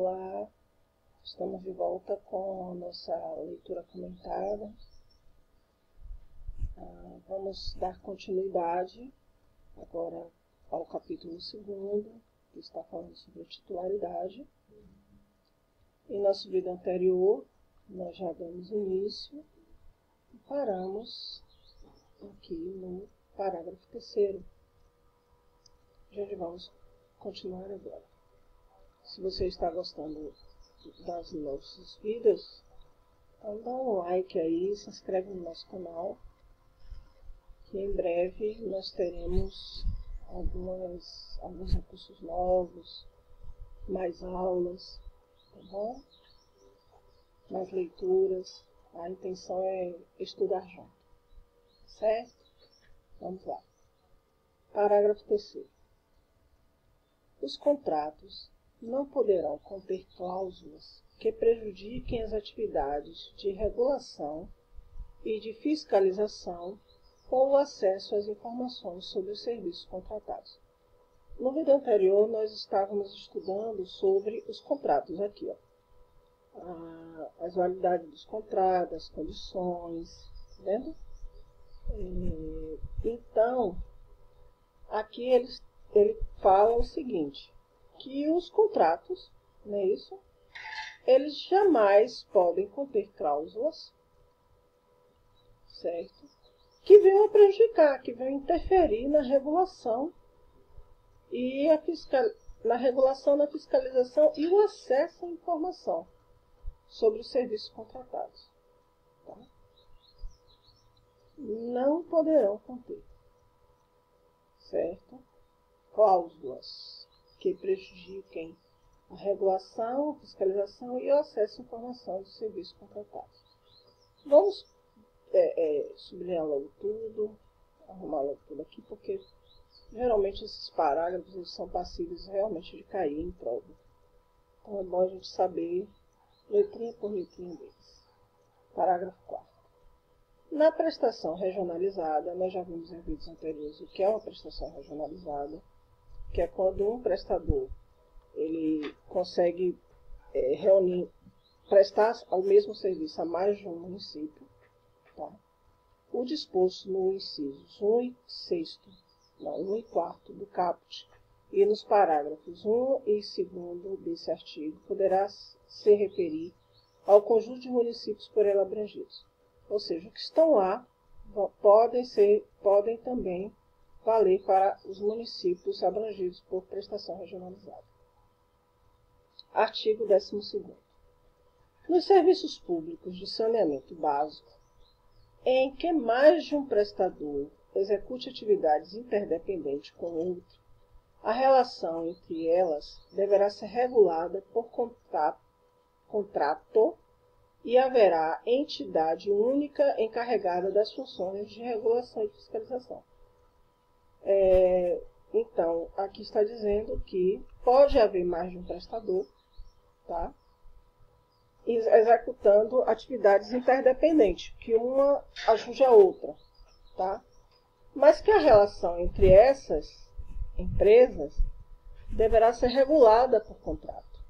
Olá, estamos de volta com a nossa leitura comentada. Vamos dar continuidade agora ao capítulo 2, que está falando sobre a titularidade. Em nosso vídeo anterior, nós já damos início e paramos aqui no parágrafo 3º. Já vamos continuar agora. Se você está gostando das nossos vídeos, então dá um like aí, se inscreve no nosso canal, que em breve nós teremos alguns recursos novos, mais aulas, tá bom? Mais leituras. A intenção é estudar junto, certo? Vamos lá. Parágrafo 3º. Os contratos não poderão conter cláusulas que prejudiquem as atividades de regulação e de fiscalização ou o acesso às informações sobre os serviços contratados. No vídeo anterior, nós estávamos estudando sobre os contratos aqui, as validades dos contratos, as condições, tá vendo? Então, aqui ele fala o seguinte, que os contratos, não é isso? Eles jamais podem conter cláusulas, certo? Que venham a prejudicar, que venham a interferir na regulação e na regulação, na fiscalização e o acesso à informação sobre os serviços contratados. Tá? Não poderão conter, certo? Cláusulas que prejudiquem a regulação, a fiscalização e o acesso à informação dos serviços contratados. Vamos sublinhar logo tudo, arrumar logo tudo aqui, porque geralmente esses parágrafos eles são passíveis realmente de cair em prova. Então é bom a gente saber letrinha por letrinha deles. Parágrafo 4º. Na prestação regionalizada, nós já vimos em vídeos anteriores o que é uma prestação regionalizada, que é quando um prestador ele consegue prestar o mesmo serviço a mais de um município. Tá? O disposto no incisos 1 e 4 do caput e nos parágrafos 1 e 2 desse artigo poderá se referir ao conjunto de municípios por ele abrangidos. Ou seja, os que estão lá podem também valer para os municípios abrangidos por prestação regionalizada. Artigo 12º. Nos serviços públicos de saneamento básico, em que mais de um prestador execute atividades interdependentes com outro, a relação entre elas deverá ser regulada por contrato e haverá entidade única encarregada das funções de regulação e fiscalização. Então, aqui está dizendo que pode haver mais de um prestador, tá? Executando atividades interdependentes, que uma ajude a outra, tá? Mas que a relação entre essas empresas deverá ser regulada por contrato.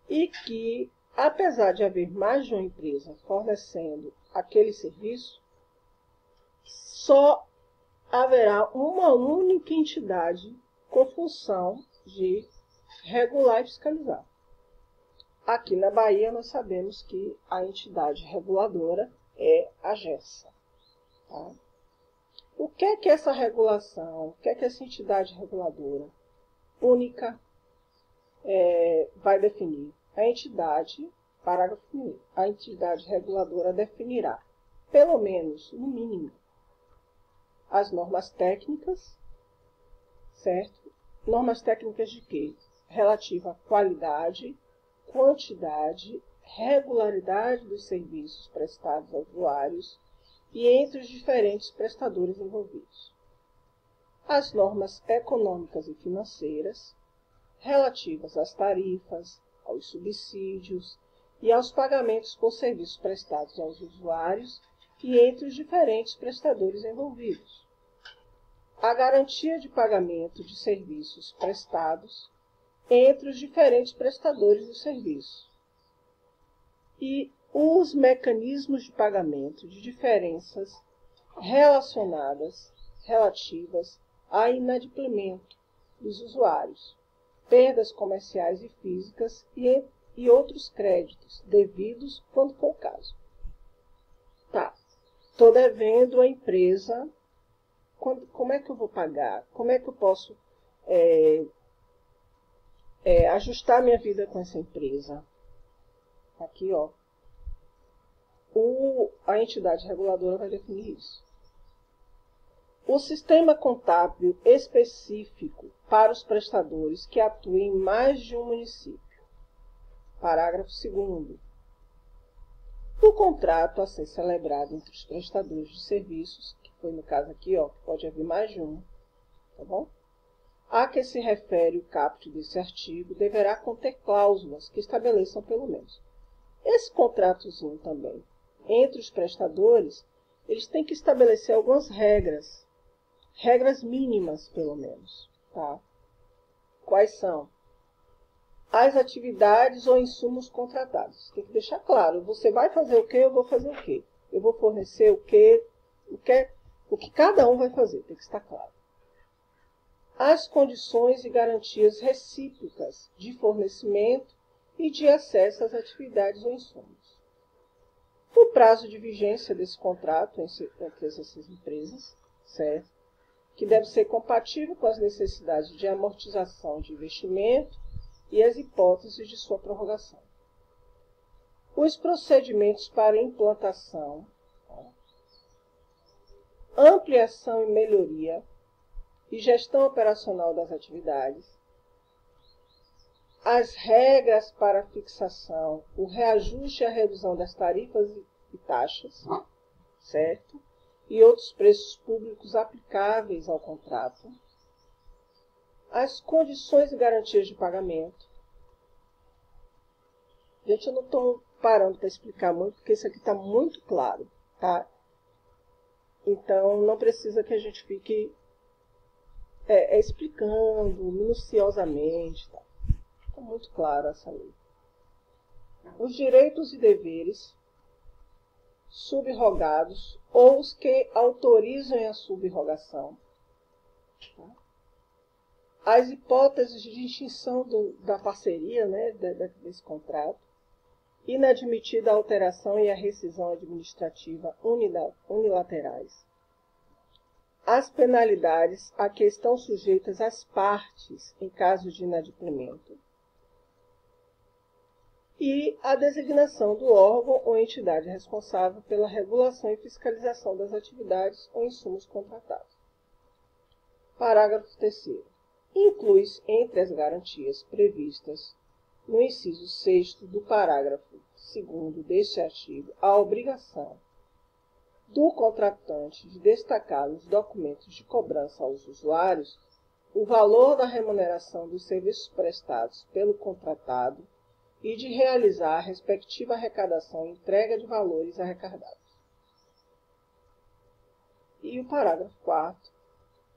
E que, apesar de haver mais de uma empresa fornecendo aquele serviço, só haverá uma única entidade com função de regular e fiscalizar. Aqui na Bahia nós sabemos que a entidade reguladora é a GERSA. Tá? O que é essa regulação? O que é essa entidade reguladora única vai definir? A entidade, parágrafo 1º, a entidade reguladora definirá, pelo menos, no mínimo, as normas técnicas, certo? Normas técnicas de quê? Relativa à qualidade, quantidade, regularidade dos serviços prestados aos usuários e entre os diferentes prestadores envolvidos. As normas econômicas e financeiras, relativas às tarifas, aos subsídios e aos pagamentos por serviços prestados aos usuários e entre os diferentes prestadores envolvidos. A garantia de pagamento de serviços prestados entre os diferentes prestadores do serviço. E os mecanismos de pagamento de diferenças relativas a inadimplemento dos usuários, perdas comerciais e físicas e outros créditos devidos quando for o caso. Tá, estou devendo a empresa, como é que eu vou pagar? Como é que eu posso ajustar minha vida com essa empresa? Aqui, ó, a entidade reguladora vai definir isso. O sistema contábil específico para os prestadores que atuem em mais de um município. Parágrafo 2º. O contrato a ser celebrado entre os prestadores de serviços, que foi no caso aqui, ó, que pode haver mais de um, tá bom? A que se refere o caput desse artigo deverá conter cláusulas que estabeleçam pelo menos. Esse contratozinho também, entre os prestadores, eles têm que estabelecer algumas regras mínimas, pelo menos, tá? Quais são? As atividades ou insumos contratados. Tem que deixar claro, você vai fazer o quê, eu vou fazer o quê. Eu vou fornecer o que cada um vai fazer, tem que estar claro. As condições e garantias recíprocas de fornecimento e de acesso às atividades ou insumos. O prazo de vigência desse contrato entre essas empresas, certo? Que deve ser compatível com as necessidades de amortização de investimento e as hipóteses de sua prorrogação. Os procedimentos para implantação, ampliação e melhoria e gestão operacional das atividades, as regras para a fixação, o reajuste e a redução das tarifas e taxas, certo? E outros preços públicos aplicáveis ao contrato, as condições e garantias de pagamento. Gente, eu não estou parando para explicar muito, porque isso aqui está muito claro, tá? Então, não precisa que a gente fique explicando minuciosamente, tá? Está muito claro essa lei. Os direitos e deveres subrogados ou os que autorizam a subrogação. Tá? As hipóteses de extinção da parceria, né, desse contrato, inadmitida a alteração e a rescisão administrativa unilaterais. As penalidades a que estão sujeitas as partes em caso de inadimplemento. E a designação do órgão ou entidade responsável pela regulação e fiscalização das atividades ou insumos contratados. Parágrafo 3º. Inclui-se entre as garantias previstas no inciso 6º do parágrafo 2º deste artigo a obrigação do contratante de destacar nos documentos de cobrança aos usuários o valor da remuneração dos serviços prestados pelo contratado e de realizar a respectiva arrecadação e entrega de valores arrecadados. E o parágrafo 4º.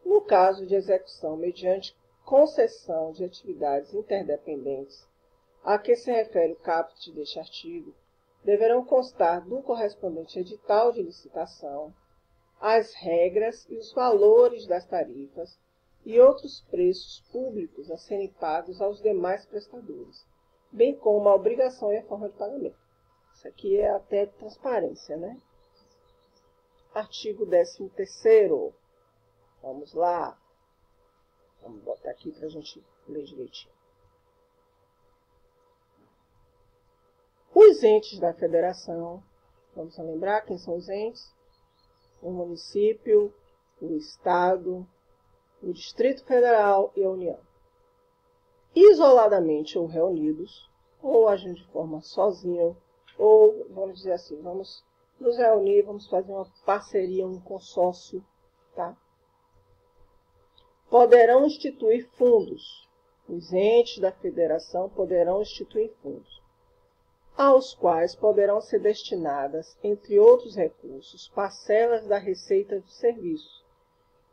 No caso de execução mediante concessão de atividades interdependentes, a que se refere o caput deste artigo, deverão constar do correspondente edital de licitação as regras e os valores das tarifas e outros preços públicos a serem pagos aos demais prestadores, bem como a obrigação e a forma de pagamento. Isso aqui é até transparência, né? Artigo 13º. Vamos lá. Vamos botar aqui para a gente ler direitinho. Os entes da federação, vamos lembrar quem são os entes? O município, o estado, o Distrito Federal e a União. Isoladamente ou reunidos, ou agindo de forma sozinho, ou, vamos dizer assim, vamos nos reunir, vamos fazer uma parceria, um consórcio, tá? Poderão instituir fundos. Os entes da federação poderão instituir fundos, aos quais poderão ser destinadas, entre outros recursos, parcelas da receita do serviço.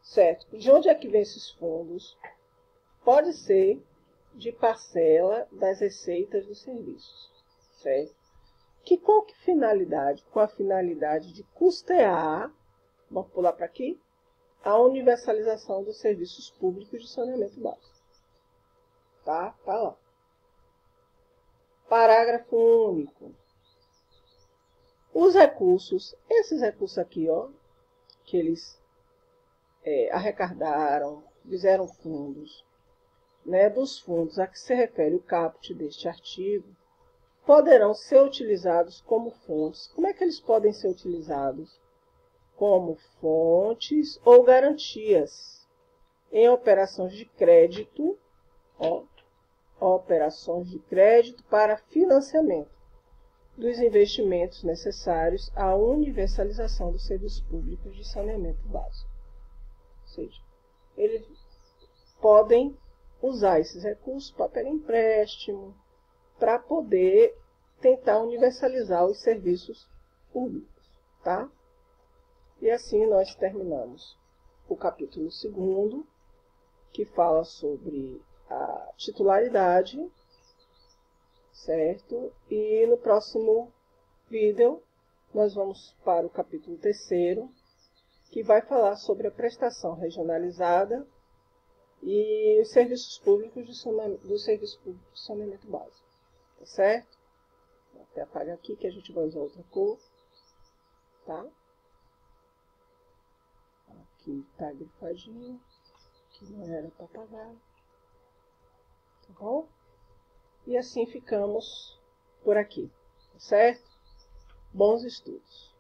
Certo? De onde é que vem esses fundos? Pode ser de parcela das receitas dos serviços, certo? Qual que finalidade? Com a finalidade de custear, vamos pular para aqui, a universalização dos serviços públicos de saneamento básico. Tá lá. Parágrafo único. Os recursos, esses recursos aqui, ó, que eles arrecadaram, fizeram fundos, né, dos fundos a que se refere o caput deste artigo, poderão ser utilizados como fontes. Como é que eles podem ser utilizados? Como fontes ou garantias em operações de crédito, operações de crédito para financiamento dos investimentos necessários à universalização dos serviços públicos de saneamento básico. Ou seja, eles podem usar esses recursos para pegar empréstimo, para poder tentar universalizar os serviços públicos, tá? E assim nós terminamos o capítulo 2º, que fala sobre a titularidade, certo? E no próximo vídeo nós vamos para o capítulo 3º, que vai falar sobre a prestação regionalizada e os serviços públicos do serviço público de saneamento básico. Tá certo? Vou até apagar aqui que a gente vai usar outra cor. Tá? Aqui tá grifadinho, que não era para apagar. Tá bom? E assim ficamos por aqui. Tá certo? Bons estudos!